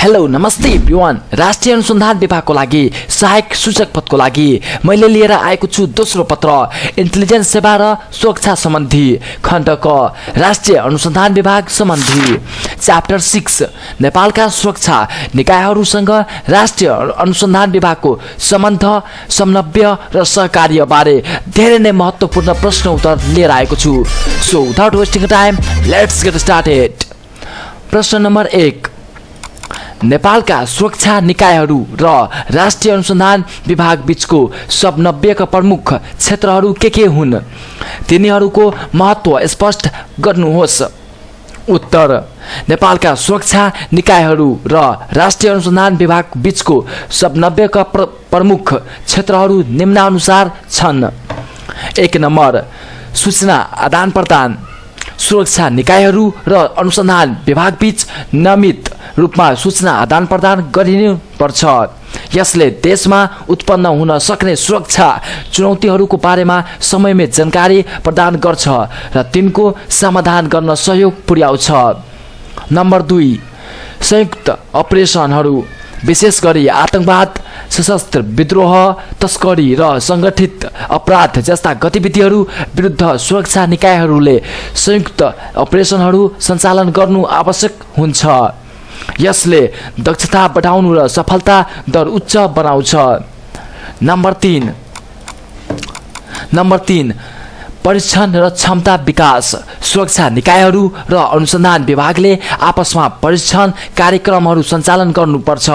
Hello नमस्ते everyone. राष्ट्रिय अनुसन्धान विभागको लागि सहायक सूचक पदको लागि मैले लिएर आएको छु दोस्रो पत्र इन्टेलिजेन्स सेवा र सुरक्षा सम्बन्धी खण्ड क राष्ट्रिय अनुसन्धान विभाग सम्बन्धी च्याप्टर 6 नेपालका सुरक्षा निकायहरूसँग राष्ट्रिय अनुसन्धान विभागको सम्बन्ध समन्वय र सहकार्य बारे धेरै नै महत्त्वपूर्ण प्रश्न उत्तर लिएर आएको छु। So without wasting time let's get started. प्रश्न नम्बर 1, नेपालका सुरक्षा निकायहरू र राष्ट्रिय अनुसन्धान विभाग बीचको समन्वयका प्रमुख क्षेत्रहरू के हुन्? तिनीहरूको महत्त्व स्पष्ट गर्नुहोस्। उत्तर: नेपालका सुरक्षा निकायहरू र राष्ट्रिय अनुसन्धान विभाग बीचको समन्वयका प्रमुख क्षेत्रहरू निम्नानुसार छन्। 1 नम्बर, सूचना आदान प्रदान। सुरक्षा निकायहरू र अनुसन्धान विभाग बीच नियमित रूपमा सूचना आदान प्रदान गरिनुपर्छ। यसले देशमा उत्पन्न हुन सक्ने सुरक्षा चुनौतीहरूको बारेमा समयमै जानकारी प्रदान गर्छ र तिनको समाधान गर्न सहयोग पुर्याउँछ। नम्बर 2, संयुक्त अपरेसनहरू। विशेष गरी आतंकवाद, सशस्त्र विद्रोह, तस्करी र सङ्गठित अपराध जस्ता गतिविधिहरू विरुद्ध सुरक्षा निकायहरूले संयुक्त अपरेसनहरू सञ्चालन गर्नु आवश्यक हुन्छ। यसले दक्षता बढाउनु र सफलता दर उच्च बनाउँछ। नम्बर 3, परीक्षण र क्षमता विकास। सुरक्षा निकायहरू र अनुसन्धान विभागले आपसमा परीक्षण कार्यक्रमहरू सञ्चालन गर्नुपर्छ।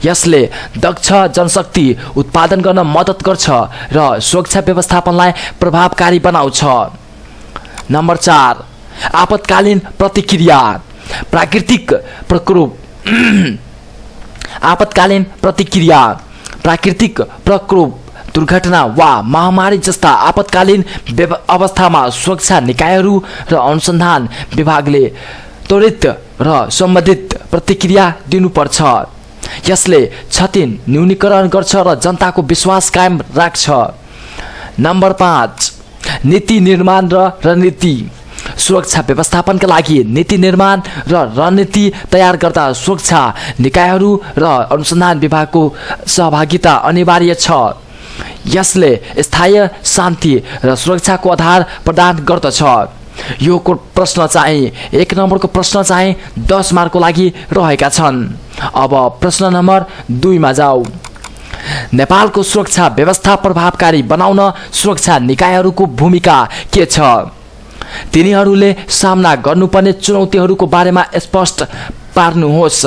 यसले दक्ष जनशक्ति उत्पादन गर्न मद्दत गर्छ र सुरक्षा व्यवस्थापनलाई प्रभावकारी बनाउँछ। नम्बर 4, आपतकालीन प्रतिक्रिया। प्राकृतिक प्रकोप। आपतकालीन प्रतिक्रिया प्राकृतिक प्रकोप, दुर्घटना वा महामारी जस्ता आपतकालीन अवस्थामा सुरक्षा निकायहरू र अनुसन्धान विभागले त्वरित र सम्बन्धित प्रतिक्रिया दिनुपर्छ। यसले क्षति न्यूनीकरण गर्छ र जनताको विश्वास कायम राख्छ। नम्बर 5, नीति निर्माण र रणनीति। सुरक्षा व्यवस्थापनका लागि नीति निर्माण र रणनीति तयार गर्दा सुरक्षा निकायहरू र अनुसन्धान विभागको सहभागिता अनिवार्य छ। यसले स्थायी शान्ति र सुरक्षाको आधार प्रदान गर्दछ। यो प्रश्न चाहिँ 1 नम्बरको प्रश्न चाहिँ 10 मार्कको लागि रहेका छन्। अब प्रश्न नम्बर 2 मा जाऊ। नेपालको सुरक्षा व्यवस्था प्रभावकारी बनाउन सुरक्षा निकायहरूको भूमिका के छ? तिनीहरूले सामना गर्नुपर्ने चुनौतीहरूको बारेमा स्पष्ट पार्नुहोस्।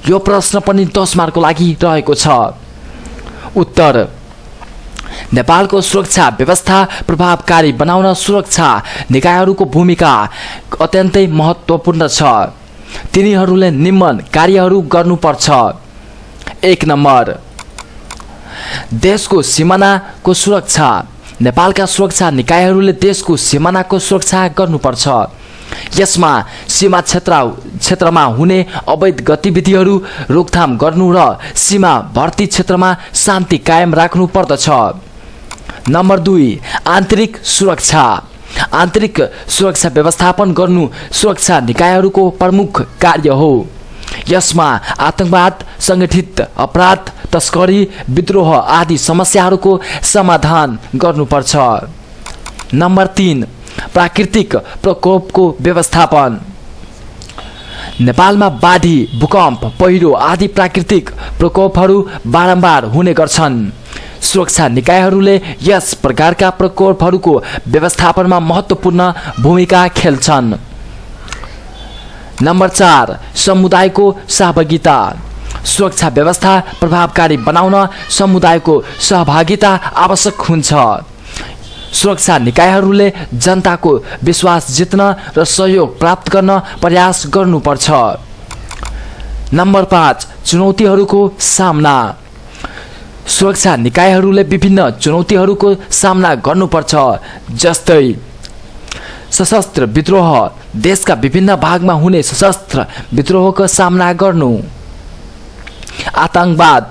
यो प्रश्न पनि 10 मार्कको लागि रहेको छ। उत्तर: नेपालको सुरक्षा व्यवस्था प्रभावकारी बनाउन सुरक्षा निकायहरूको भूमिका अत्यन्तै महत्त्वपूर्ण छ। तिनीहरूले निम्न कार्यहरू गर्नुपर्छ। 1 नम्बर, देशको सिमानाको सुरक्षा। नेपालका सुरक्षा निकायहरूले देशको सिमानाको सुरक्षा गर्नुपर्छ। यसमा सीमा क्षेत्रमा हुने अवैध गतिविधिहरू रोकथाम गर्नु र सीमावर्ती क्षेत्रमा शान्ति कायम राख्नु पर्दछ। नम्बर 2, आन्तरिक सुरक्षा। आन्तरिक सुरक्षा व्यवस्थापन गर्नु सुरक्षा निकायहरूको प्रमुख कार्य हो। यसमा आतंकवाद, सङ्गठित अपराध, तस्करी, विद्रोह आदि समस्याहरूको समाधान गर्नुपर्छ। नम्बर 3, प्राकृतिक प्रकोपको व्यवस्थापन। नेपालमा बाढी, भूकम्प, पहिरो आदि प्राकृतिक प्रकोपहरू बारम्बार हुने गर्छन्। सुरक्षा निकायहरूले यस प्रकारका प्रकोपहरूको व्यवस्थापनमा महत्त्वपूर्ण भूमिका खेल्छन्। नम्बर 4, समुदायको सहभागिता। सुरक्षा व्यवस्था प्रभावकारी बनाउन समुदायको सहभागिता आवश्यक हुन्छ। सुरक्षा निकायहरूले जनताको विश्वास जित्न र सहयोग प्राप्त गर्न प्रयास गर्नुपर्छ। नम्बर 5, चुनौतीहरूको सामना। सुरक्षा निकायहरूले विभिन्न चुनौतीहरूको सामना गर्नुपर्छ, जस्तै सशस्त्र विद्रोह। देशका विभिन्न भागमा हुने सशस्त्र विद्रोहको सामना गर्नु, आतंकवाद,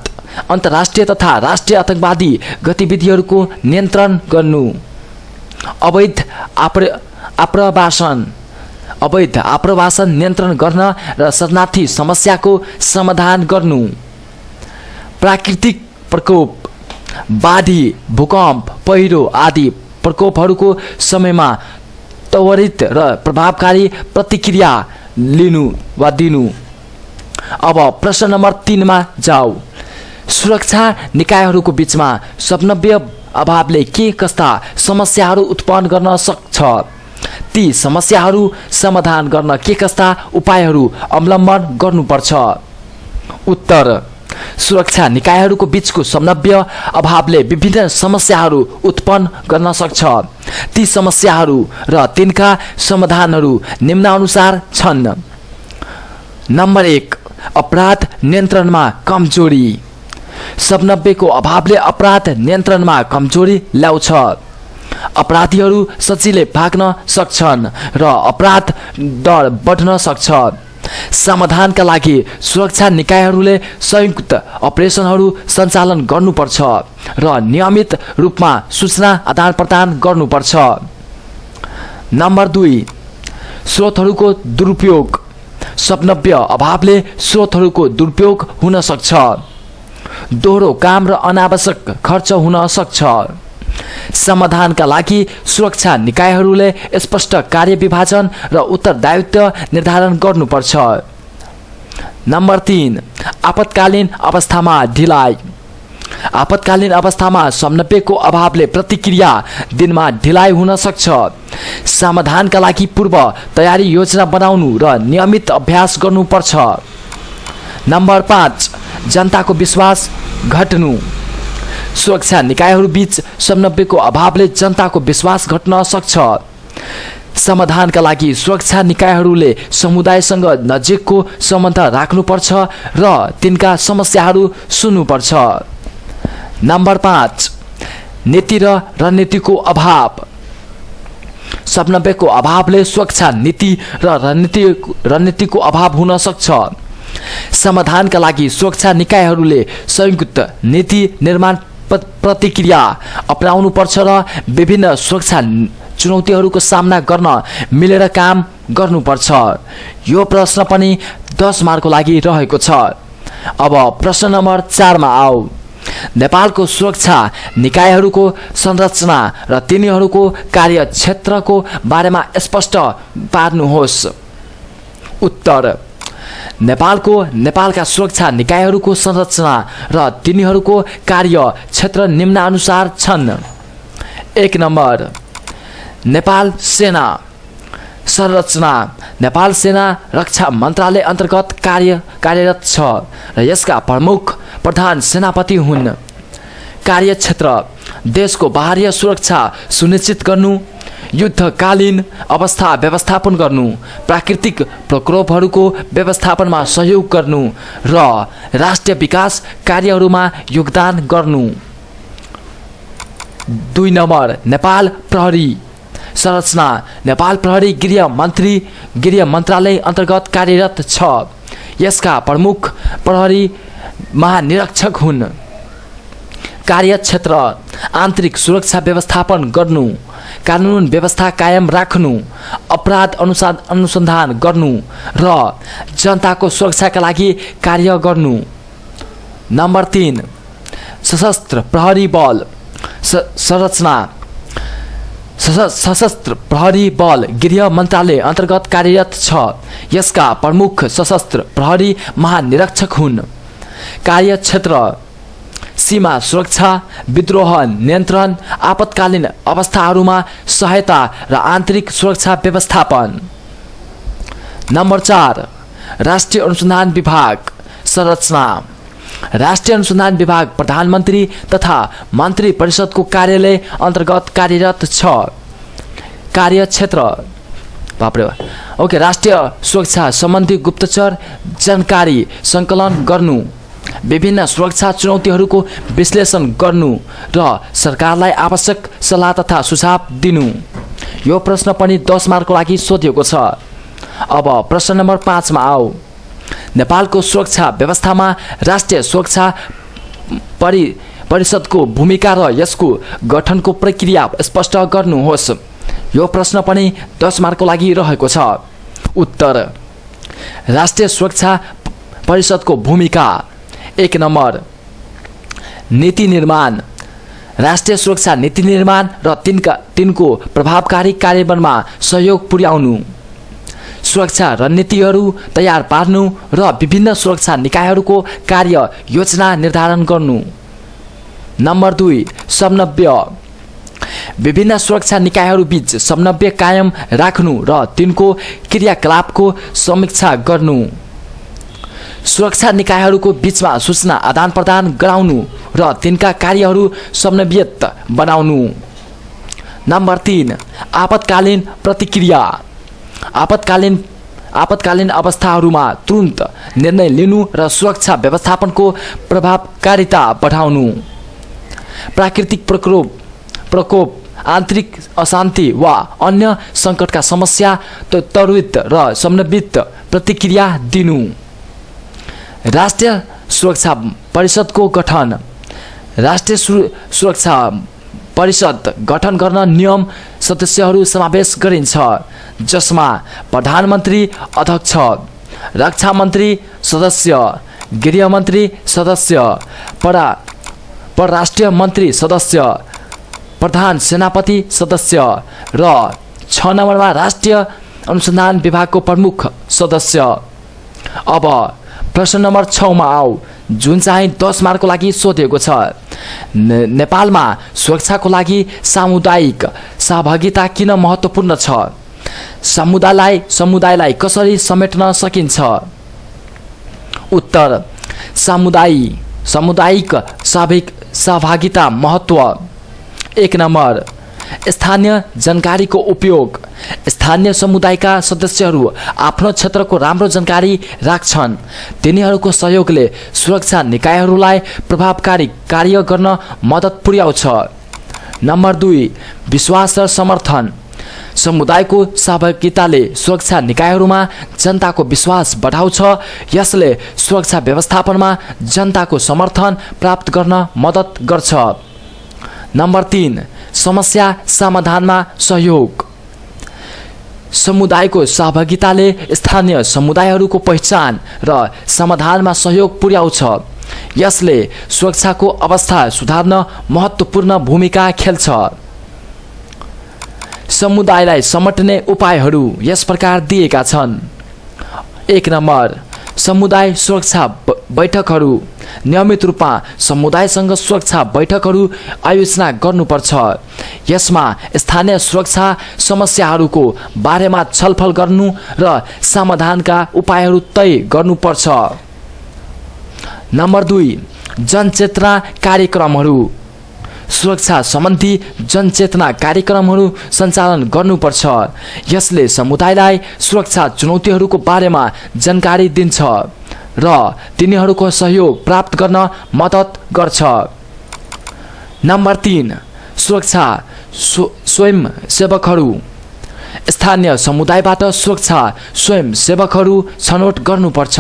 अन्तर्राष्ट्रिय तथा राष्ट्रिय आतंकवादी गतिविधिहरूको नियन्त्रण गर्नु, अवैध आप्रवासन, अवैध आप्रवासन नियन्त्रण गर्न र शरणार्थी समस्याको समाधान गर्नु, प्राकृतिक प्रकोप, बाढी, भूकम्प, पहिरो आदि प्रकोपहरूको समयमा त्वरित र प्रभावकारी प्रतिक्रिया लिनु वा दिनु। अब प्रश्न नम्बर 3 मा जाऊ। सुरक्षा निकायहरूको बीचमा समन्वय अभावले के कस्ता समस्याहरू उत्पन्न गर्न सक्छ? ती समस्याहरू समाधान गर्न के कस्ता उपायहरू अवलम्बन गर्नुपर्छ? उत्तर: सुरक्षा निकायहरूको बीचको समन्वय अभावले विभिन्न समस्याहरू उत्पन्न गर्न सक्छ। ती समस्याहरू र तिनका समाधानहरू निम्नानुसार छन्। नम्बर 1, अपराध नियन्त्रणमा कमजोरी। समन्वयको अभावले अपराध नियन्त्रणमा कमजोरी ल्याउँछ। अपराधीहरू सजिलै भाग्न सक्छन् र अपराध दर बढ्न सक्छ। समाधानका लागि सुरक्षा निकायहरूले संयुक्त अपरेसनहरू सञ्चालन गर्नुपर्छ र नियमित रूपमा सूचना आदान प्रदान गर्नुपर्छ। नम्बर 2, स्रोतहरूको दुरुपयोग। समन्वय अभावले स्रोतहरूको दुरुपयोग हुन सक्छ। दोहोरो काम र अनावश्यक खर्च हुन सक्छ। समाधानका लागि सुरक्षा निकायहरूले स्पष्ट कार्यविभाजन र उत्तरदायित्व निर्धारण गर्नुपर्छ। नम्बर 3, आपतकालीन अवस्थामा ढिलाइ। आपतकालीन अवस्थामा समन्वयको अभावले प्रतिक्रिया दिनमा ढिलाइ हुन सक्छ। समाधानका लागि पूर्व तयारी योजना बनाउनु र नियमित अभ्यास गर्नुपर्छ। नम्बर 5, जनताको विश्वास घट्नु। सुरक्षा निकायहरूबीच समन्वयको अभावले जनताको विश्वास घट्न सक्छ। समाधानका लागि सुरक्षा निकायहरूले समुदायसँग नजिकको सम्बन्ध राख्नुपर्छ र तिनका समस्याहरू सुन्नुपर्छ। नम्बर 5, नीति र रणनीतिको अभाव। समन्वयको अभावले सुरक्षा नीति र रणनीतिको अभाव हुन सक्छ। समाधानका लागि सुरक्षा निकायहरूले संयुक्त नीति निर्माण प्रतिक्रिया अपनाउनुपर्छ र विभिन्न सुरक्षा चुनौतीहरूको सामना गर्न मिलेर काम गर्नुपर्छ। यो प्रश्न पनि 10 मार्कको लागि रहेको छ। अब प्रश्न नम्बर 4 मा आऊ। नेपालको सुरक्षा निकायहरूको संरचना र तिनीहरूको कार्यक्षेत्रको बारेमा स्पष्ट पार्नुहोस्। उत्तर: नेपालका सुरक्षा निकायहरूको संरचना र तिनीहरूको कार्यक्षेत्र निम्नानुसार छन्। 1 नम्बर, नेपाल सेना संरचना। नेपाल सेना रक्षा मन्त्रालय अन्तर्गत कार्यरत छ र यसका प्रमुख प्रधान सेनापति हुन्। कार्यक्षेत्र: देशको बाह्य सुरक्षा सुनिश्चित गर्नु, युद्धकालीन अवस्था व्यवस्थापन गर्नु, प्राकृतिक प्रकोपहरूको व्यवस्थापनमा सहयोग गर्नु र राष्ट्रिय विकास कार्यहरूमा योगदान गर्नु। 2 नम्बर, नेपाल प्रहरी संरचना। नेपाल प्रहरी गृह मन्त्रालय अन्तर्गत कार्यरत छ। यसका प्रमुख प्रहरी महानिरीक्षक हुन्। कार्यक्षेत्र: आन्तरिक सुरक्षा व्यवस्थापन गर्नु, कानुन व्यवस्था कायम राख्नु, अपराध अनुसन्धान गर्नु र जनताको सुरक्षाका लागि कार्य गर्नु। नम्बर 3, सशस्त्र प्रहरी बल संरचना। सशस्त्र प्रहरी बल गृह मन्त्रालय अन्तर्गत कार्यरत छ। यसका प्रमुख सशस्त्र प्रहरी महानिरीक्षक हुन्। कार्यक्षेत्र: सीमा सुरक्षा, विद्रोह नियन्त्रण, आपतकालीन अवस्थाहरूमा सहायता र आन्तरिक सुरक्षा व्यवस्थापन। नम्बर 4, राष्ट्रिय अनुसन्धान विभाग संरचना। राष्ट्रिय अनुसन्धान विभाग प्रधानमन्त्री तथा मन्त्री परिषदको कार्यालय अन्तर्गत कार्यरत छ। कार्यक्षेत्र: राष्ट्रिय सुरक्षा सम्बन्धी गुप्तचर जानकारी सङ्कलन गर्नु, विभिन्न सुरक्षा चुनौतीहरूको विश्लेषण गर्नु र सरकारलाई आवश्यक सल्लाह तथा सुझाव दिनु। यो प्रश्न पनि 10 मार्कको लागि सोधिएको छ। अब प्रश्न नम्बर 5 मा आऊ। नेपालको सुरक्षा व्यवस्थामा राष्ट्रिय सुरक्षा परिषदको भूमिका र यसको गठनको प्रक्रिया स्पष्ट गर्नुहोस्। यो प्रश्न पनि 10 मार्कको लागि रहेको छ। उत्तर राष्ट्रिय सुरक्षा परिषदको भूमिका 1 नम्बर नीति निर्माण, राष्ट्रिय सुरक्षा नीति निर्माण र तिनको प्रभावकारी कार्यान्वयनमा सहयोग पुर्याउनु, सुरक्षा रणनीतिहरू तयार पार्नु र विभिन्न सुरक्षा निकायहरूको कार्य योजना निर्धारण गर्नु। नम्बर 2 समन्वय, विभिन्न सुरक्षा निकायहरूबीच समन्वय कायम राख्नु र तिनको क्रियाकलापको समीक्षा गर्नु, सुरक्षा निकायहरूको बीचमा सूचना आदान प्रदान गराउनु र तिनका कार्यहरू समन्वयित बनाउनु। नम्बर 3 आपतकालीन प्रतिक्रिया, आपतकालीन अवस्थाहरूमा तुरन्त निर्णय लिनु र सुरक्षा व्यवस्थापनको प्रभावकारिता बढाउनु, प्राकृतिक प्रकोप आन्तरिक अशान्ति वा अन्य सङ्कटका समस्या त्वरित र समन्वित प्रतिक्रिया दिनु। राष्ट्रिय सुरक्षा परिषदको गठन, राष्ट्रिय सुरक्षा परिषद गठन गर्न नियम सदस्यहरू समावेश गरिन्छ, जसमा प्रधानमन्त्री अध्यक्ष, रक्षा मन्त्री सदस्य, गृहमन्त्री सदस्य, परराष्ट्रिय मन्त्री सदस्य, प्रधान सेनापति सदस्य र 6 नम्बरमा राष्ट्रिय अनुसन्धान विभागको प्रमुख सदस्य। अब प्रश्न नम्बर 6 मा आऊ, जुन चाहिँ 10 मार्कको लागि सोधिएको छ। नेपालमा सुरक्षाको लागि सामुदायिक सहभागिता किन महत्त्वपूर्ण छ? समुदायलाई कसरी समेट्न सकिन्छ? उत्तर सामुदायिक सहभागिता महत्त्व 1 नम्बर स्थानीय जानकारीको उपयोग, स्थानीय समुदायका सदस्यहरू आफ्नो क्षेत्रको राम्रो जानकारी राख्छन्, तिनीहरूको सहयोगले सुरक्षा निकायहरूलाई प्रभावकारी कार्य गर्न मद्दत पुर्याउँछ। नम्बर 2 विश्वास र समर्थन, समुदायको सहभागिताले सुरक्षा निकायहरूमा जनताको विश्वास बढाउँछ, यसले सुरक्षा व्यवस्थापनमा जनताको समर्थन प्राप्त गर्न मद्दत गर्छ। नम्बर 3 समस्या समाधानमा सहयोग, समुदायको सहभागिताले स्थानीय समुदायहरूको पहिचान र समाधानमा सहयोग पुर्याउँछ, यसले सुरक्षाको अवस्था सुधार्न महत्त्वपूर्ण भूमिका खेल्छ। समुदायलाई समेट्ने उपायहरू यस प्रकार दिएका छन्। 1 नम्बर समुदाय सुरक्षा बैठकहरू, नियमित रूपमा समुदायसँग सुरक्षा बैठकहरू आयोजना गर्नुपर्छ, यसमा स्थानीय सुरक्षा समस्याहरूको बारेमा छलफल गर्नु र समाधानका उपायहरू तय गर्नुपर्छ। नम्बर 2 जनचेतना कार्यक्रमहरू, सुरक्षा सम्बन्धी जनचेतना कार्यक्रमहरू सञ्चालन गर्नुपर्छ, यसले समुदायलाई सुरक्षा चुनौतीहरूको बारेमा जानकारी दिन्छ र तिनीहरूको सहयोग प्राप्त गर्न मद्दत गर्छ। नम्बर 3 सुरक्षा स्वयंसेवकहरू, स्थानीय समुदायबाट सुरक्षा स्वयंसेवकहरू छनौट गर्नुपर्छ,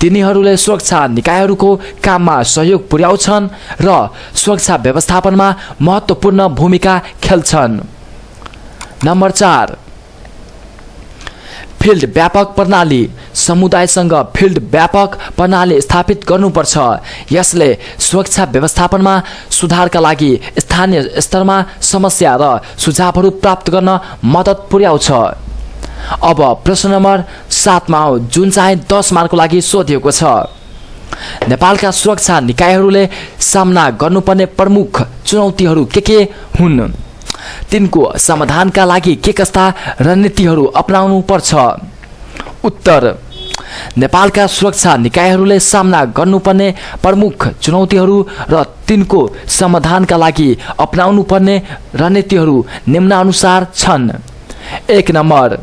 तिनीहरूले सुरक्षा निकायहरूको काममा सहयोग पुर्याउँछन् र सुरक्षा व्यवस्थापनमा महत्त्वपूर्ण भूमिका खेल्छन्। नम्बर 4 फिल्ड व्यापक प्रणाली, समुदायसँग फिल्ड व्यापक प्रणाली स्थापित गर्नुपर्छ, यसले सुरक्षा व्यवस्थापनमा सुधारका लागि स्थानीय स्तरमा समस्या र सुझावहरू प्राप्त गर्न मद्दत पुर्याउँछ। अब प्रश्न नम्बर 7 मा आऊ, जुन चाहिँ 10 मार्कको लागि सोधिएको छ। नेपालका सुरक्षा निकायहरूले सामना गर्नुपर्ने प्रमुख चुनौतीहरू के हुन्? तिनको समाधानका लागि के कस्ता रणनीतिहरू अपनाउनु पर्छ? उत्तर नेपालका सुरक्षा निकायहरूले सामना गर्नुपर्ने प्रमुख चुनौतीहरू र तिनको समाधानका लागि अपनाउनु पर्ने रणनीतिहरू निम्नानुसार छन्। 1 नम्बर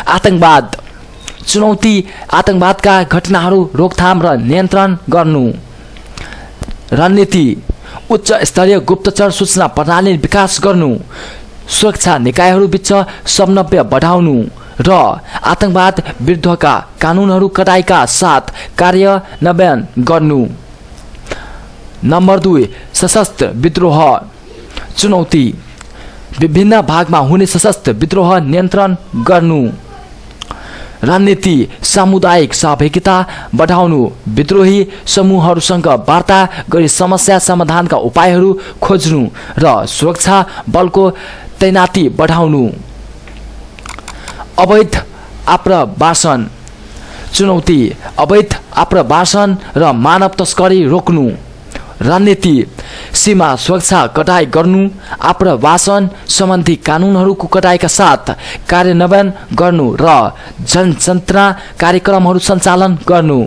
आतंकवाद चुनौती, आतंकवादका घटनाहरू रोकथाम र नियन्त्रण गर्नु। रणनीति उच्च स्तरीय गुप्तचर सूचना प्रणाली विकास गर्नु, सुरक्षा निकायहरूबीच समन्वय बढाउनु र आतंकवाद विरुद्धका कानुनहरू कडाइका साथ कार्यान्वयन गर्नु। नम्बर 2 सशस्त्र विद्रोह चुनौती, विभिन्न भागमा हुने सशस्त्र विद्रोह नियन्त्रण गर्नु। रणनीति सामुदायिक सहभागिता बढाउनु, विद्रोही समूहहरूसँग वार्ता गरी समस्या समाधानका उपायहरू खोज्नु र सुरक्षा बलको तैनाती बढाउनु। अवैध आप्रवासन चुनौती, अवैध आप्रवासन र मानव तस्करी रोक्नु। रणनीति सीमा सुरक्षा कटाई गर्नु, आप्रवासन सम्बन्धी कानुनहरूको कटाइका साथ कार्यान्वयन गर्नु र जनचेतना कार्यक्रमहरू सञ्चालन गर्नु।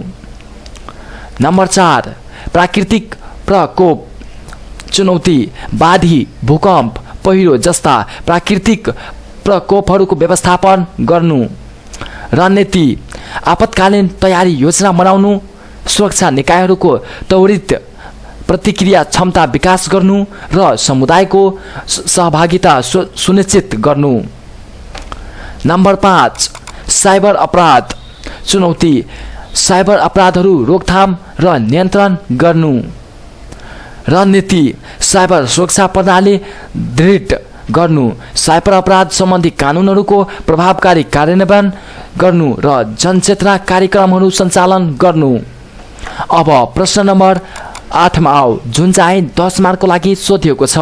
नम्बर 4 प्राकृतिक प्रकोप चुनौती, बाढी, भूकम्प, पहिरो जस्ता प्राकृतिक प्रकोपहरूको व्यवस्थापन गर्नु। रणनीति आपतकालीन तयारी योजना बनाउनु, सुरक्षा निकायहरूको त्वरित प्रतिक्रिया क्षमता विकास गर्नु र समुदायको सहभागिता सुनिश्चित गर्नु। नम्बर 5 साइबर अपराध चुनौती, साइबर अपराधहरू रोकथाम र नियन्त्रण गर्नु। रणनीति साइबर सुरक्षा प्रणाली दृढ गर्नु, साइबर अपराध सम्बन्धी कानुनहरूको प्रभावकारी कार्यान्वयन गर्नु र जनचेतना कार्यक्रमहरू सञ्चालन गर्नु। अब प्रश्न नम्बर 8 मा आऊ, जुन चाहिँ 10 मार्कको लागि सोधिएको छ।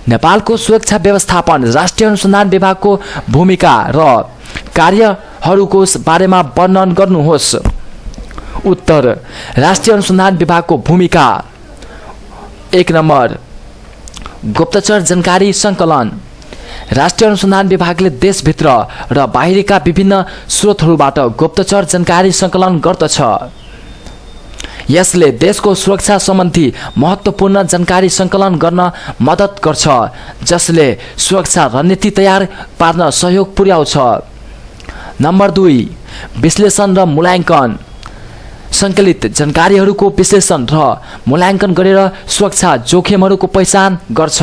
नेपालको सुरक्षा व्यवस्थापन राष्ट्रिय अनुसन्धान विभागको भूमिका र कार्यहरूको बारेमा वर्णन गर्नुहोस्। उत्तर, राष्ट्रिय अनुसन्धान विभागको भूमिका 1 नम्बर गुप्तचर जानकारी सङ्कलन। राष्ट्रिय अनुसन्धान विभागले देशभित्र र बाहिरका विभिन्न स्रोतहरूबाट गुप्तचर जानकारी सङ्कलन गर्दछ। यसले देशको सुरक्षा सम्बन्धी महत्त्वपूर्ण जानकारी सङ्कलन गर्न मद्दत गर्छ, जसले सुरक्षा रणनीति तयार पार्न सहयोग पुर्याउँछ। नम्बर 2 विश्लेषण र मूल्याङ्कन। सङ्कलित जानकारीहरूको विश्लेषण र मूल्याङ्कन गरेर सुरक्षा जोखिमहरूको पहिचान गर्छ।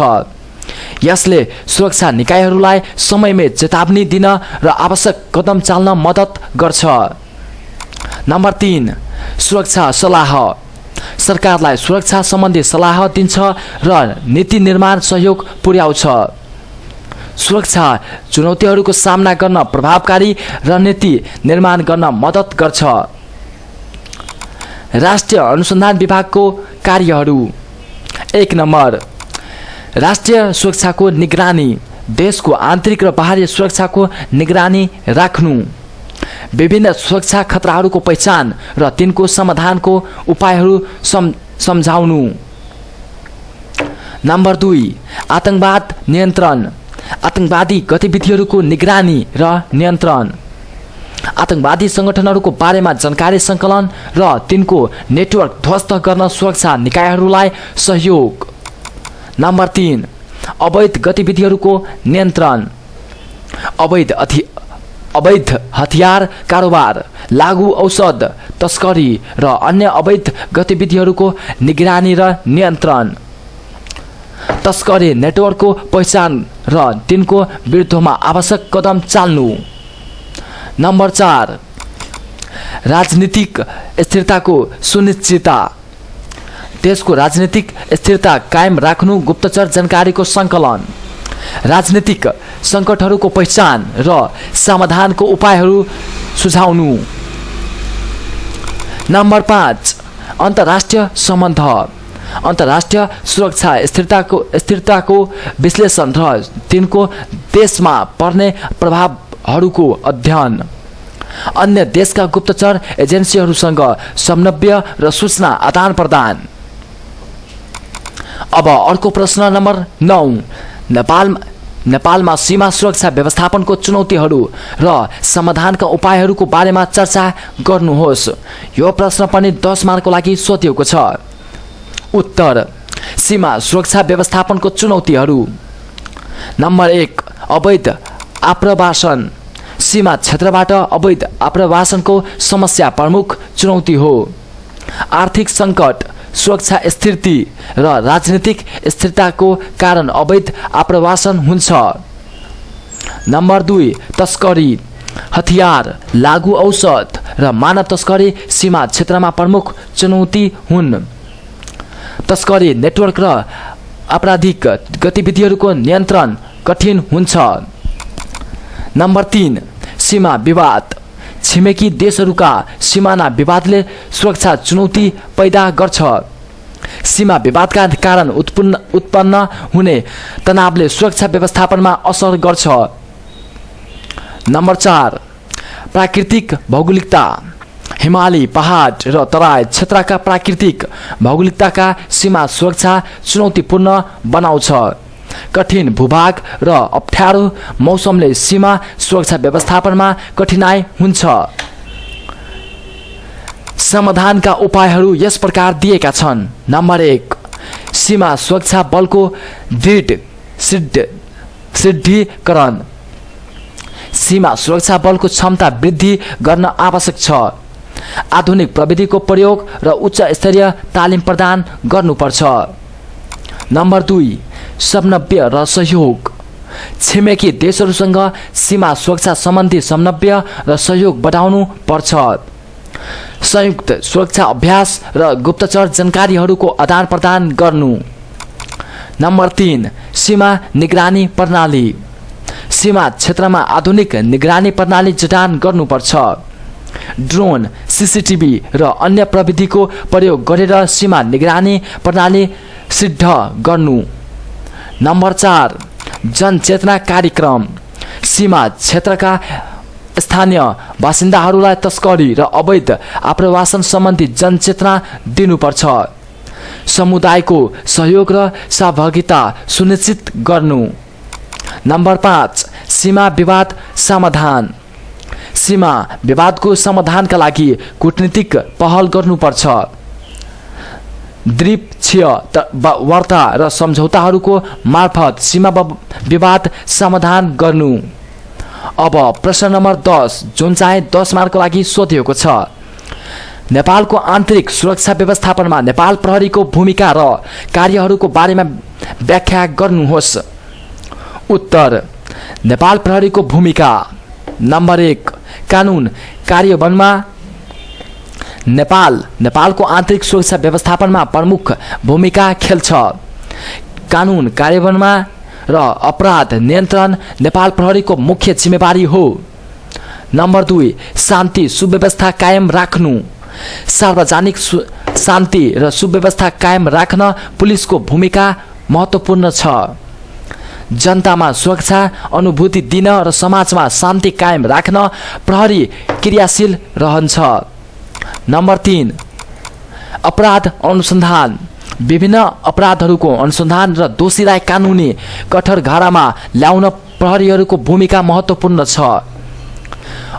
यसले सुरक्षा निकायहरूलाई समयमै चेतावनी दिन र आवश्यक कदम चाल्न मद्दत गर्छ। नम्बर 3 सुरक्षा सल्लाह। सरकारलाई सुरक्षा सम्बन्धी सल्लाह दिन्छ र नीति निर्माण सहयोग पुर्याउँछ। सुरक्षा चुनौतीहरूको सामना गर्न प्रभावकारी रणनीति निर्माण गर्न मद्दत गर्छ। राष्ट्रिय अनुसन्धान विभागको कार्यहरू 1 नम्बर राष्ट्रिय सुरक्षाको निगरानी, देशको आन्तरिक र बाह्य सुरक्षाको निगरानी राख्नु, विभिन्न सुरक्षा खतराहरूको पहिचान र तिनको समाधानको उपायहरू सम्झाउनु। नम्बर 2 आतंकवाद नियन्त्रण, आतंकवादी गतिविधिहरूको निगरानी र नियन्त्रण, आतंकवादी सङ्गठनहरूको बारेमा जानकारी सङ्कलन र तिनको नेटवर्क ध्वस्त गर्न सुरक्षा निकायहरूलाई सहयोग। नम्बर 3 अवैध गतिविधिहरूको नियन्त्रण, अवैध हतियार कारोबार, लागू औषध तस्करी र अन्य अवैध गतिविधिहरूको निगरानी र नियन्त्रण, तस्करी नेटवर्कको पहिचान र तिनको विरुद्धमा आवश्यक कदम चाल्नु। नम्बर 4 राजनीतिक स्थिरताको सुनिश्चितता, देशको राजनीतिक स्थिरता कायम राख्नु, गुप्तचर जानकारीको सङ्कलन, राजनीतिक सङ्कटहरूको पहिचान र समाधानको उपायहरू सुझाउनु। नम्बर 5 अन्तर्राष्ट्रिय सम्बन्ध, अन्तर्राष्ट्रिय सुरक्षा स्थिरताको विश्लेषण र तिनको देशमा पर्ने प्रभावहरूको अध्ययन, अन्य देशका गुप्तचर एजेन्सीहरूसँग समन्वय र सूचना आदान प्रदान। अब अर्को प्रश्न नम्बर 9 नेपालमा सीमा सुरक्षा व्यवस्थापनको चुनौतीहरू र समाधानका उपायहरूको बारेमा चर्चा गर्नुहोस्। यो प्रश्न पनि 10 मार्कको लागि सोधिएको छ। उत्तर सीमा सुरक्षा व्यवस्थापनको चुनौतीहरू। नम्बर 1 अवैध आप्रवासन, सीमा क्षेत्रबाट अवैध आप्रवासनको समस्या प्रमुख चुनौती हो। आर्थिक सङ्कट, सुरक्षा स्थिति र राजनीतिक स्थिरताको कारण अवैध आप्रवासन हुन्छ। नम्बर 2 तस्करी, हतियार, लागू औषध र मानव तस्करी सीमा क्षेत्रमा प्रमुख चुनौती हुन्। तस्करी नेटवर्क र आपराधिक गतिविधिहरूको नियन्त्रण कठिन हुन्छ। नम्बर 3 सीमा विवाद, छिमेकी देशहरूका सीमाना विवादले सुरक्षा चुनौती पैदा गर्छ। सीमा विवादका कारण उत्पन्न हुने तनावले सुरक्षा व्यवस्थापनमा असर गर्छ। नम्बर 4, प्राकृतिक भौगोलिकता। हिमाली, पहाड र तराई क्षेत्रका प्राकृतिक भौगोलिकताका सीमा सुरक्षा चुनौतीपूर्ण बनाउँछ। कठिन भूभाग र अप्ठ्यारो मौसमले सीमा सुरक्षा व्यवस्थापनमा कठिनाइ हुन्छ। समाधानका उपायहरू यस प्रकार दिएका छन्। नम्बर 1, सीमा सुरक्षा बलको दृढीकरण। सीमा सुरक्षा बलको क्षमता वृद्धि गर्न आवश्यक छ। आधुनिक प्रविधिको प्रयोग र उच्च स्तरीय तालिम प्रदान गर्नुपर्छ। नम्बर 2, समन्वय र सहयोग। छिमेकी देशहरूसँग सीमा सुरक्षा सम्बन्धी समन्वय र सहयोग बढाउनु पर्छ। संयुक्त सुरक्षा अभ्यास र गुप्तचर जानकारीहरूको आदान प्रदान गर्नु। नम्बर 3, सीमा निगरानी प्रणाली। सीमा क्षेत्रमा आधुनिक निगरानी प्रणाली जडान गर्नुपर्छ। ड्रोन, सीसीटीभी र अन्य प्रविधिको प्रयोग गरेर सीमा निगरानी प्रणाली सिद्ध गर्नु। नम्बर 4, जनचेतना कार्यक्रम। सीमा क्षेत्रका स्थानीय बासिन्दाहरूलाई तस्करी र अवैध आप्रवासन सम्बन्धी जनचेतना दिनुपर्छ। समुदायको सहयोग र सहभागिता सुनिश्चित गर्नु। नम्बर 5, सीमा विवाद समाधान। सीमा विवादको समाधानका लागि कूटनीतिक पहल गर्नुपर्छ। द्विपक्षीय वार्ता र सम्झौताहरूको मार्फत सीमा विवाद समाधान गर्नु। अब प्रश्न नम्बर 10, जुन चाहिँ 10 मार्कको लागि सोधिएको छ। नेपालको आन्तरिक सुरक्षा व्यवस्थापनमा नेपाल प्रहरीको भूमिका र कार्यहरूको बारेमा व्याख्या गर्नुहोस्। उत्तर, नेपाल प्रहरीको भूमिका। नम्बर 1, कानुन कार्यान्वयनमा नेपालको आन्तरिक सुरक्षा व्यवस्थापनमा प्रमुख भूमिका खेल्छ। कानुन कार्यान्वयनमा र अपराध नियन्त्रण नेपाल प्रहरीको मुख्य जिम्मेवारी हो। नम्बर 2, शान्ति सुव्यवस्था कायम राख्नु। सार्वजनिक शान्ति र सुव्यवस्था कायम राख्न पुलिसको भूमिका महत्त्वपूर्ण छ। जनतामा सुरक्षा अनुभूति दिन र समाजमा शान्ति कायम राख्न प्रहरी क्रियाशील रहन्छ। नम्बर 3, अपराध अनुसन्धान। विभिन्न अपराधहरूको अनुसन्धान र दोषीलाई कानुनी कठघरामा ल्याउन प्रहरीहरूको भूमिका महत्त्वपूर्ण छ।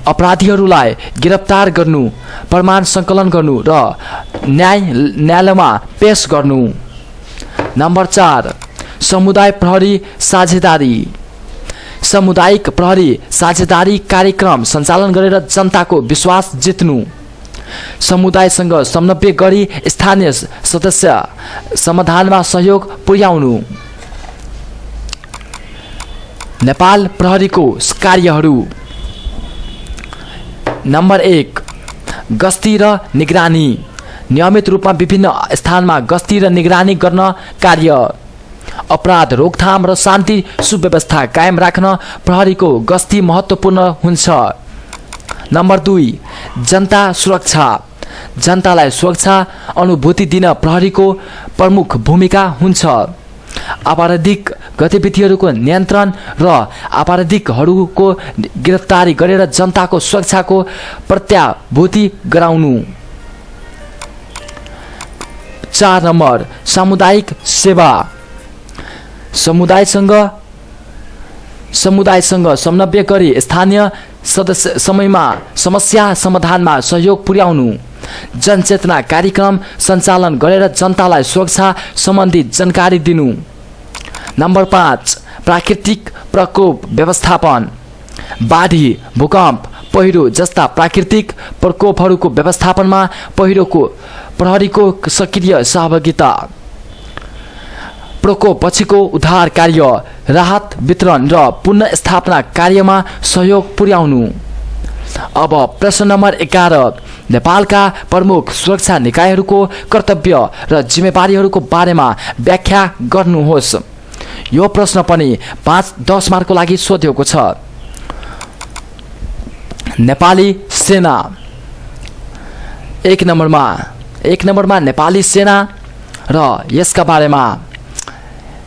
अपराधीहरूलाई गिरफ्तार गर्नु, प्रमाण सङ्कलन गर्नु र न्यायालयमा पेश गर्नु। नम्बर 4, समुदाय प्रहरी साझेदारी। सामुदायिक प्रहरी साझेदारी कार्यक्रम सञ्चालन गरेर जनताको विश्वास जित्नु। समुदायसँग समन्वय गरी स्थानीय सदस्य समाधानमा सहयोग पुर्याउनु। नेपाल प्रहरीको कार्यहरू। नम्बर 1, गस्ती र निगरानी। नियमित रूपमा विभिन्न स्थानमा गस्ती र निगरानी गर्न कार्य। अपराध रोकथाम र शान्ति सुव्यवस्था कायम राख्न प्रहरीको गस्ती महत्त्वपूर्ण हुन्छ। नम्बर 2, जनता सुरक्षा। जनतालाई सुरक्षा अनुभूति दिन प्रहरीको प्रमुख भूमिका हुन्छ। आपराधिक गतिविधिहरूको नियन्त्रण र आपराधिकहरूको गिरफ्तारी गरेर जनताको सुरक्षाको प्रत्याभूति गराउनु। 4 नम्बर, सामुदायिक सेवा। समुदायसँग समन्वय गरी स्थानीय समस्या समाधानमा सहयोग पुर्याउनु। जनचेतना कार्यक्रम सञ्चालन गरेर जनतालाई सुरक्षा सम्बन्धी जानकारी दिनु। नम्बर 5, प्राकृतिक प्रकोप व्यवस्थापन। बाढी, भूकम्प, पहिरो जस्ता प्राकृतिक प्रकोपहरूको व्यवस्थापनमा प्रहरीको सक्रिय सहभागिता। प्रकोपपछिको उद्धार कार्य, राहत वितरण र पुनर्स्थापना कार्यमा सहयोग पुर्याउनु। अब प्रश्न नम्बर 11, नेपालका प्रमुख सुरक्षा निकायहरूको कर्तव्य र जिम्मेवारीहरूको बारेमा व्याख्या गर्नुहोस्। यो प्रश्न पनि 5-10 मार्कको लागि सोधिएको छ। नेपाली सेना। एक नम्बरमा नेपाली सेना र यसका बारेमा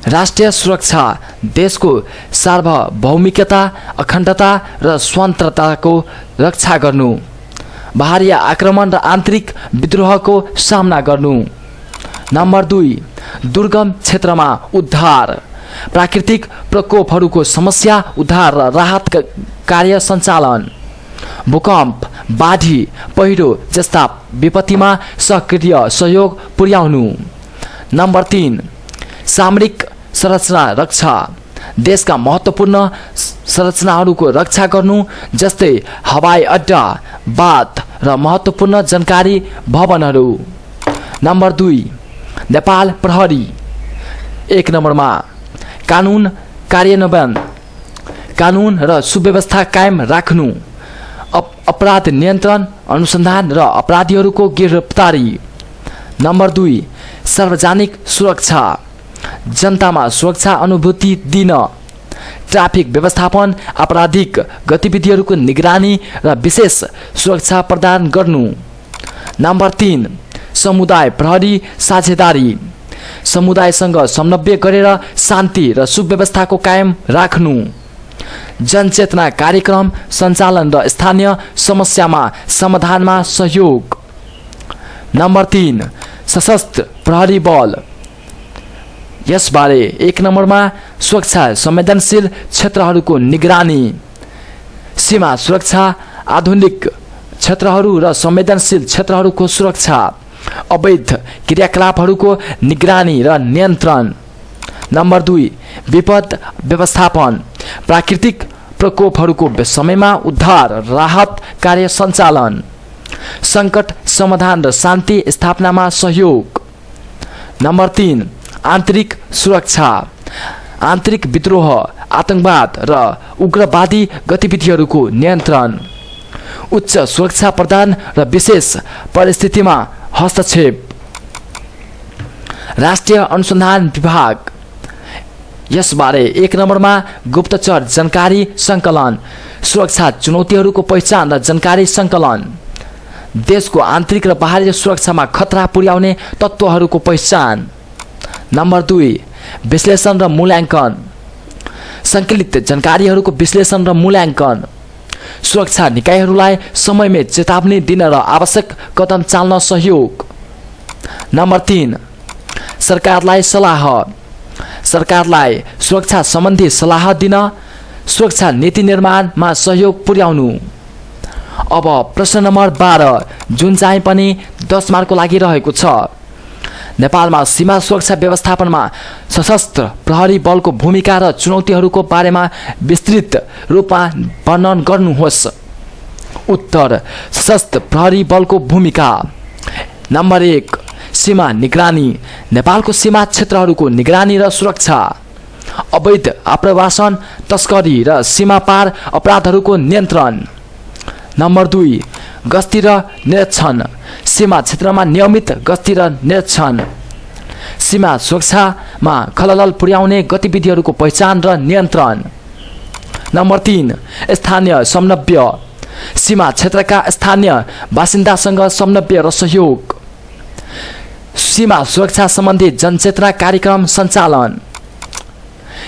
राष्ट्रिय सुरक्षा, देशको सार्वभौमिकता, अखण्डता र स्वतन्त्रताको रक्षा गर्नु, बाहिरी आक्रमण र आन्तरिक विद्रोहको सामना गर्नु। नम्बर 2, दुर्गम क्षेत्रमा उद्धार, प्राकृतिक प्रकोपहरूको समस्या, उद्धार र राहत कार्य सञ्चालन, भूकम्प, बाढी, पहिरो जस्ता विपत्तिमा सक्रिय सहयोग पुर्याउनु। नम्बर 3, सामरिक संरचना रक्षा, देशका महत्त्वपूर्ण संरचनाहरूको रक्षा गर्नु, जस्तै हवाई अड्डा, बाँध र महत्त्वपूर्ण जानकारी भवनहरू। नम्बर 2, नेपाल प्रहरी। 1 नम्बरमा कानुन कार्यान्वयन, कानुन र सुव्यवस्था कायम राख्नु, अपराध नियन्त्रण, अनुसन्धान र अपराधीहरूको गिरफ्तारी। नम्बर 2, सार्वजनिक सुरक्षा, जनतामा सुरक्षा अनुभूति दिन, ट्राफिक व्यवस्थापन, आपराधिक गतिविधिहरूको निगरानी र विशेष सुरक्षा प्रदान गर्नु। नम्बर 3, समुदाय प्रहरी साझेदारी, समुदायसँग समन्वय गरेर शान्ति र सुव्यवस्थाको कायम राख्नु, जनचेतना कार्यक्रम सञ्चालन र स्थानीय समस्यामा समाधानमा सहयोग। नम्बर 3, सशस्त्र प्रहरी बल। यसबारे 1 नम्बरमा सुरक्षा संवेदनशील क्षेत्रहरूको निगरानी, सीमा सुरक्षा, आधुनिक क्षेत्रहरू र संवेदनशील क्षेत्रहरूको सुरक्षा, अवैध क्रियाकलापहरूको निगरानी र नियन्त्रण। नम्बर 2, विपद व्यवस्थापन, प्राकृतिक प्रकोपहरूको समयमा उद्धार राहत कार्य सञ्चालन, सङ्कट समाधान र शान्ति स्थापनामा सहयोग। नम्बर 3, आन्तरिक सुरक्षा, आन्तरिक विद्रोह, आतंकवाद र उग्रवादी गतिविधिहरूको नियन्त्रण, उच्च सुरक्षा प्रदान र विशेष परिस्थितिमा हस्तक्षेप। राष्ट्रिय अनुसन्धान विभाग। यसबारे 1 नम्बरमा गुप्तचर जानकारी सङ्कलन, सुरक्षा चुनौतीहरूको पहिचान र जानकारी सङ्कलन, देशको आन्तरिक र बाह्य सुरक्षामा खतरा पुर्याउने तत्त्वहरूको पहिचान। नम्बर 2, विश्लेषण र मूल्याङ्कन, सङ्कलित जानकारीहरूको विश्लेषण र मूल्याङ्कन, सुरक्षा निकायहरूलाई समयमै चेतावनी दिन र आवश्यक कदम चाल्न सहयोग। नम्बर 3, सरकारलाई सल्लाह, सरकारलाई सुरक्षा सम्बन्धी सल्लाह दिन, सुरक्षा नीति निर्माणमा सहयोग पुर्याउनु। अब प्रश्न नम्बर 12 जुन चाहिँ पनि 10 मार्कको लागि रहेको छ। नेपालमा सीमा सुरक्षा व्यवस्थापनमा सशस्त्र प्रहरी बलको भूमिका र चुनौतीहरूको बारेमा विस्तृत रूपमा वर्णन गर्नुहोस्। उत्तर, सशस्त्र प्रहरी बलको भूमिका। नम्बर 1, सीमा निगरानी, नेपालको सीमा क्षेत्रहरूको निगरानी र सुरक्षा, अवैध आप्रवासन, तस्करी र सीमा पार अपराधहरूको नियन्त्रण। नम्बर 2, गस्ती र निरीक्षण, सीमा क्षेत्रमा नियमित गस्ती र निरीक्षण, सीमा सुरक्षामा खलल पुर्याउने गतिविधिहरूको पहिचान र नियन्त्रण। नम्बर 3, स्थानीय समन्वय, सीमा क्षेत्रका स्थानीय बासिन्दासँग समन्वय र सहयोग, सीमा सुरक्षा सम्बन्धी जनचेतना कार्यक्रम सञ्चालन,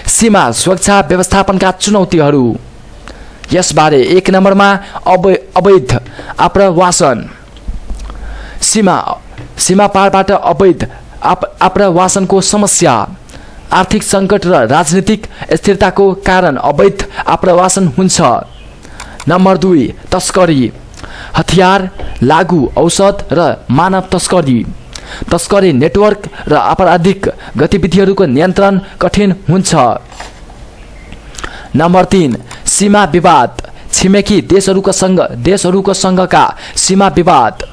सीमा सुरक्षा व्यवस्थापनका चुनौतीहरू। यसबारे 1 नम्बरमा अवैध आप्रवासन, सीमा पारबाट अवैध आप्रवासनको समस्या, आर्थिक सङ्कट र राजनीतिक स्थिरताको कारण अवैध आप्रवासन हुन्छ। नम्बर 2, तस्करी, हतियार, लागु औषध र मानव तस्करी, तस्करी नेटवर्क र आपराधिक गतिविधिहरूको नियन्त्रण कठिन हुन्छ। नम्बर 3, सीमा विवाद, छिमेकी देशहरूको सँगका सीमा विवाद,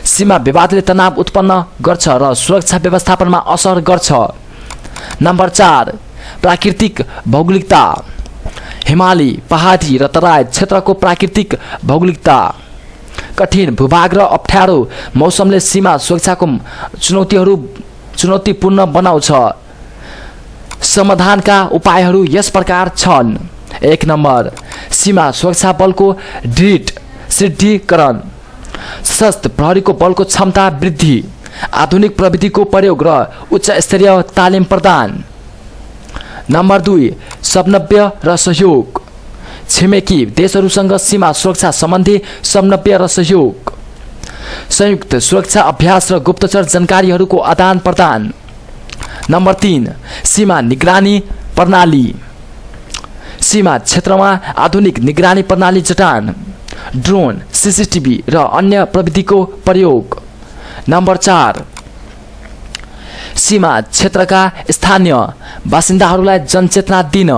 सीमा विवादले तनाव उत्पन्न गर्छ र सुरक्षा व्यवस्थापनमा असर गर्छ। नम्बर 4, प्राकृतिक भौगोलिकता, हिमाली, पहाडी र तराई क्षेत्रको प्राकृतिक भौगोलिकता, कठिन भूभाग र अप्ठ्यारो मौसमले सीमा सुरक्षाको चुनौतीपूर्ण बनाउँछ। समाधानका उपायहरू यस प्रकार छन्। 1 नम्बर सीमा सुरक्षा बलको सुदृढीकरण, सशस्त्र प्रहरीको बलको क्षमता वृद्धि, आधुनिक प्रविधिको प्रयोग र उच्च स्तरीय तालिम प्रदान। नम्बर 2 समन्वय र सहयोग, छिमेकी देशहरूसँग सीमा सुरक्षा सम्बन्धी समन्वय र सहयोग, संयुक्त सुरक्षा अभ्यास र गुप्तचर जानकारीहरूको आदान प्रदान। नम्बर 3 सीमा निगरानी प्रणाली, सीमा क्षेत्रमा आधुनिक निगरानी प्रणाली जुटान, ड्रोन, सीसीटीभी र अन्य प्रविधिको प्रयोग। नम्बर 4 सीमा क्षेत्रका स्थानीय बासिन्दाहरूलाई जनचेतना दिन,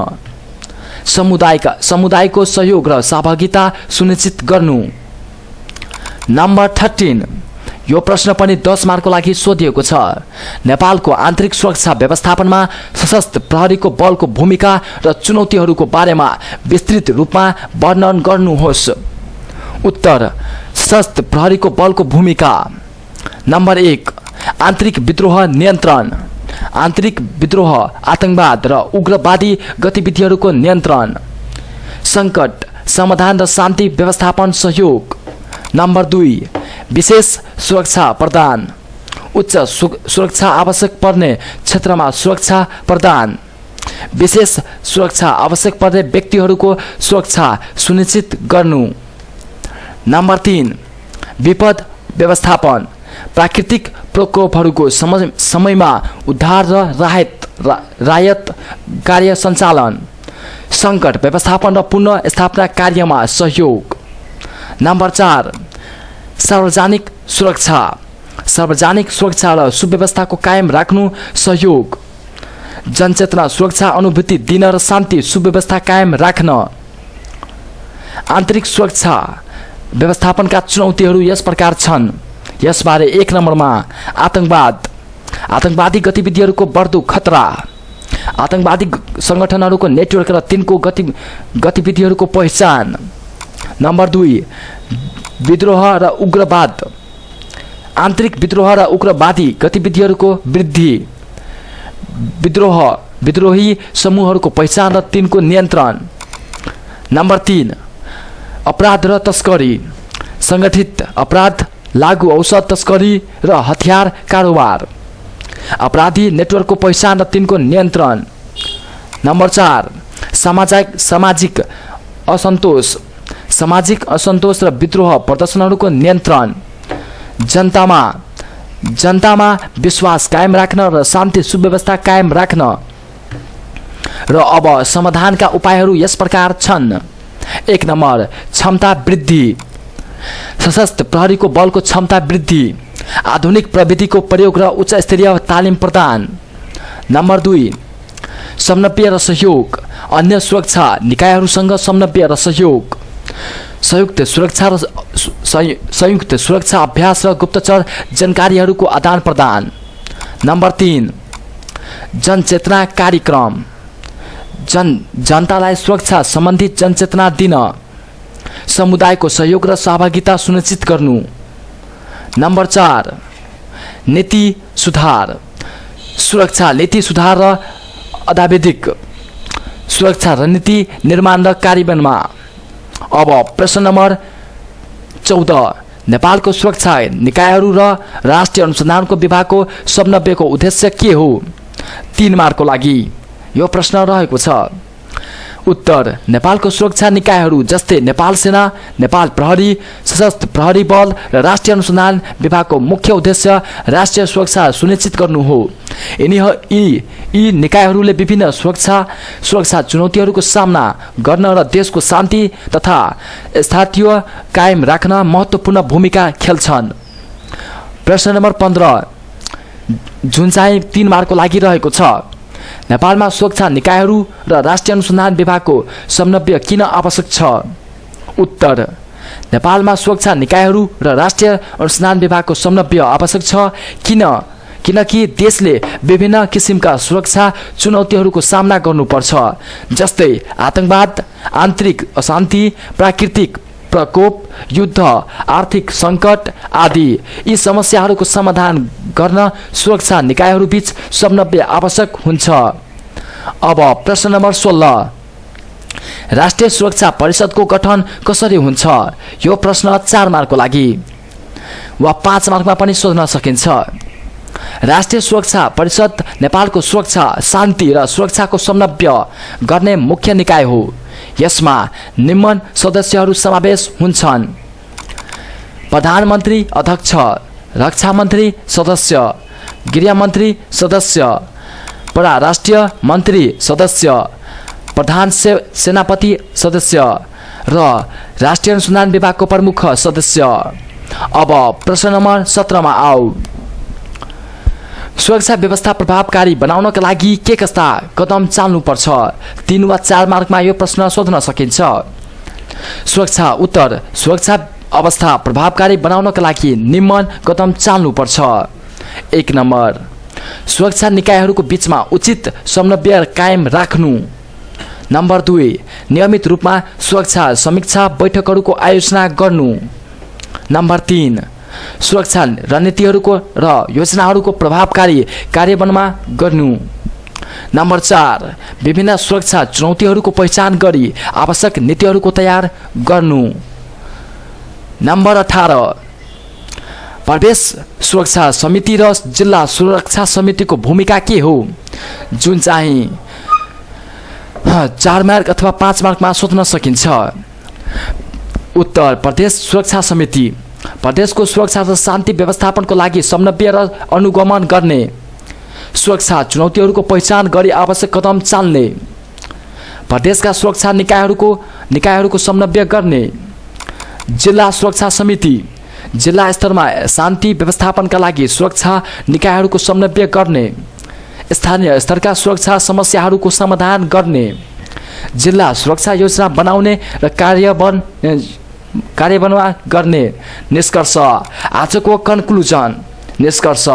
समुदायको सहयोग र सहभागिता सुनिश्चित गर्नु। नम्बर 13 यो प्रश्न पनि 10 मार्कको लागि सोधिएको छ। नेपालको आन्तरिक सुरक्षा व्यवस्थापनमा सशस्त्र प्रहरीको बलको भूमिका र चुनौतीहरूको बारेमा विस्तृत रूपमा वर्णन गर्नुहोस्। उत्तर सशस्त्र प्रहरीको बलको भूमिका। नम्बर 1 आन्तरिक विद्रोह नियन्त्रण, आन्तरिक विद्रोह, आतंकवाद र उग्रवादी गतिविधिहरूको नियन्त्रण, सङ्कट समाधान र शान्ति व्यवस्थापन सहयोग। नम्बर 2 विशेष सुरक्षा प्रदान, उच्च सुरक्षा आवश्यक पर्ने क्षेत्रमा सुरक्षा प्रदान, विशेष सुरक्षा आवश्यक पर्ने व्यक्तिहरूको सुरक्षा सुनिश्चित गर्नु। नम्बर 3 विपद व्यवस्थापन, प्राकृतिक प्रकोपहरूको समयमा उद्धार र राहत कार्य सञ्चालन, सङ्कट व्यवस्थापन र पुनर्स्थापना कार्यमा सहयोग। नम्बर 4 सार्वजनिक सुरक्षा, सार्वजनिक सुरक्षा र सुव्यवस्थाको कायम राख्नु सहयोग, जनचेतना सुरक्षा अनुभूति दिन र शान्ति सुव्यवस्था कायम राख्न। आन्तरिक सुरक्षा व्यवस्थापनका चुनौतीहरू यस प्रकार छन्। यसबारे 1 नम्बरमा आतंकवाद, आतंकवादी गतिविधिहरूको बढ्दो खतरा, आतंकवादी सङ्गठनहरूको नेटवर्क र तिनको गतिविधिहरूको पहिचान। नम्बर 2 विद्रोह र उग्रवाद, आन्तरिक विद्रोह र उग्रवादी गतिविधिहरूको वृद्धि, विद्रोही समूहहरूको पहिचान र तिनको नियन्त्रण। नम्बर 3 अपराध र तस्करी, सङ्गठित अपराध, लागु औषध तस्करी र हतियार कारोबार, अपराधी नेटवर्कको पहिचान र तिनको नियन्त्रण। नम्बर 4 सामाजिक असन्तोष, सामाजिक असन्तोष र विद्रोह प्रदर्शनहरूको नियन्त्रण, जनतामा विश्वास कायम राख्न र शान्ति सुव्यवस्था कायम राख्न। र अब समाधानका उपायहरू यस प्रकार छन्। 1 नम्बर क्षमता वृद्धि, सशस्त्र प्रहरीको बलको क्षमता वृद्धि, आधुनिक प्रविधिको प्रयोग र उच्च स्तरीय तालिम प्रदान। नम्बर 2 समन्वय र सहयोग, अन्य सुरक्षा निकायहरूसँग समन्वय र सहयोग, संयुक्त सुरक्षा अभ्यास र गुप्तचर जानकारीहरूको आदान प्रदान। नम्बर 3 जनचेतना कार्यक्रम, जनतालाई सुरक्षा सम्बन्धी जनचेतना दिन, समुदायको सहयोग र सहभागिता सुनिश्चित गर्नु। नम्बर 4 नीति सुधार, सुरक्षा नीति सुधार र अत्यावधिक सुरक्षा रणनीति निर्माण र कार्यान्वयनमा। अब प्रश्न नम्बर 14 नेपालको सुरक्षा निकायहरू र राष्ट्रिय अनुसन्धानको विभागको समन्वयको उद्देश्य के हो? 3 मार्कको लागि यो प्रश्न रहेको छ। उत्तर नेपालको सुरक्षा निकायहरू जस्तै नेपाल सेना, नेपाल प्रहरी, सशस्त्र प्रहरी बल र राष्ट्रिय अनुसन्धान विभागको मुख्य उद्देश्य राष्ट्रिय सुरक्षा सुनिश्चित गर्नु हो। यी निकायहरूले विभिन्न सुरक्षा चुनौतीहरूको सामना गर्न र देशको शान्ति तथा स्थायित्व कायम राख्न महत्त्वपूर्ण भूमिका खेल्छन्। प्रश्न नम्बर 15 जुन चाहिँ 3 मार्कको लागि रहेको छ। नेपालमा सुरक्षा निकायहरू र राष्ट्रिय अनुसन्धान विभागको समन्वय किन आवश्यक छ? उत्तर नेपालमा सुरक्षा निकायहरू र राष्ट्रिय अनुसन्धान विभागको समन्वय आवश्यक छ किनकि देशले विभिन्न किसिमका सुरक्षा चुनौतीहरूको सामना गर्नुपर्छ, जस्तै आतंकवाद, आन्तरिक अशान्ति, प्राकृतिक प्रकोप, युद्ध, आर्थिक सङ्कट आदि। यी समस्याहरूको समाधान गर्न सुरक्षा निकायहरूबीच समन्वय आवश्यक हुन्छ। अब प्रश्न नम्बर 16 राष्ट्रिय सुरक्षा परिषदको गठन कसरी हुन्छ? यो प्रश्न 4 मार्कको लागि वा 5 मार्कमा पनि सोध्न सकिन्छ। राष्ट्रिय सुरक्षा परिषद नेपालको सुरक्षा, शान्ति र सुरक्षाको समन्वय गर्ने मुख्य निकाय हो। यसमा निम्न सदस्यहरू समावेश हुन्छन्: प्रधानमन्त्री अध्यक्ष, रक्षा मन्त्री सदस्य, गृहमन्त्री सदस्य, परराष्ट्रिय मन्त्री सदस्य, प्रधान सेनापति सदस्य र राष्ट्रिय अनुसन्धान विभागको प्रमुख सदस्य। अब प्रश्न नम्बर 17 मा आऊ। सुरक्षा व्यवस्था प्रभावकारी बनाउनका लागि के कस्ता कदम चाल्नुपर्छ? 3 वा 4 मार्कमा यो प्रश्न सोध्न सकिन्छ। सुरक्षा उत्तर: सुरक्षा अवस्था प्रभावकारी बनाउनका लागि निम्न कदम चाल्नुपर्छ। 1 नम्बर, सुरक्षा निकायहरूको बीचमा उचित समन्वय कायम राख्नु। नम्बर 2, नियमित रूपमा सुरक्षा समीक्षा बैठकहरूको आयोजना गर्नु। नम्बर 3, सुरक्षा रणनीतिहरूको र योजनाहरूको प्रभावकारी कार्यान्वयनमा गर्नु। नम्बर 4, विभिन्न सुरक्षा चुनौतीहरूको पहिचान गरी आवश्यक नीतिहरूको तयार गर्नु। नम्बर 18, प्रदेश सुरक्षा समिति र जिल्ला सुरक्षा समितिको भूमिका के हो? जुन चाहिँ 4 मार्क अथवा 5 मार्कमा सोध्न सकिन्छ। उत्तर: प्रदेश सुरक्षा समिति प्रदेशको सुरक्षा र शान्ति व्यवस्थापनको लागि समन्वय र अनुगमन गर्ने, सुरक्षा चुनौतीहरूको पहिचान गरी आवश्यक कदम चाल्ने, प्रदेशका सुरक्षा निकायहरूको समन्वय गर्ने। जिल्ला सुरक्षा समिति जिल्ला स्तरमा शान्ति व्यवस्थापनका लागि सुरक्षा निकायहरूको समन्वय गर्ने, स्थानीय स्तरका सुरक्षा समस्याहरूको समाधान गर्ने, जिल्ला सुरक्षा योजना बनाउने र कार्यान्वयन गर्ने। निष्कर्ष: आजको कन्क्लुजन निष्कर्ष: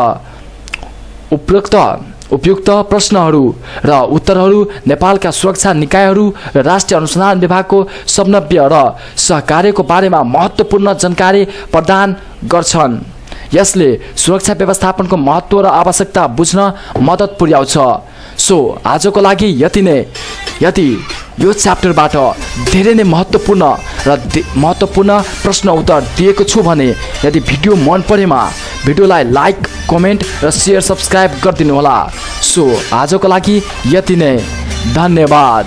उपयुक्त प्रश्नहरू र उत्तरहरू नेपालका सुरक्षा निकायहरू र राष्ट्रिय अनुसन्धान विभागको समन्वय र सहकार्यको बारेमा महत्त्वपूर्ण जानकारी प्रदान गर्छन्। यसले सुरक्षा व्यवस्थापनको महत्त्व र आवश्यकता बुझ्न मद्दत पुर्याउँछ। सो आजको लागि यति नै। यदि यो च्याप्टरबाट धेरै नै महत्त्वपूर्ण प्रश्न उत्तर दिएको छु भने यदि भिडियो मन परेमा भिडियोलाई लाइक, कमेन्ट र सेयर, सब्सक्राइब गरिदिनु होला। सो आजको लागि यति नै। धन्यवाद।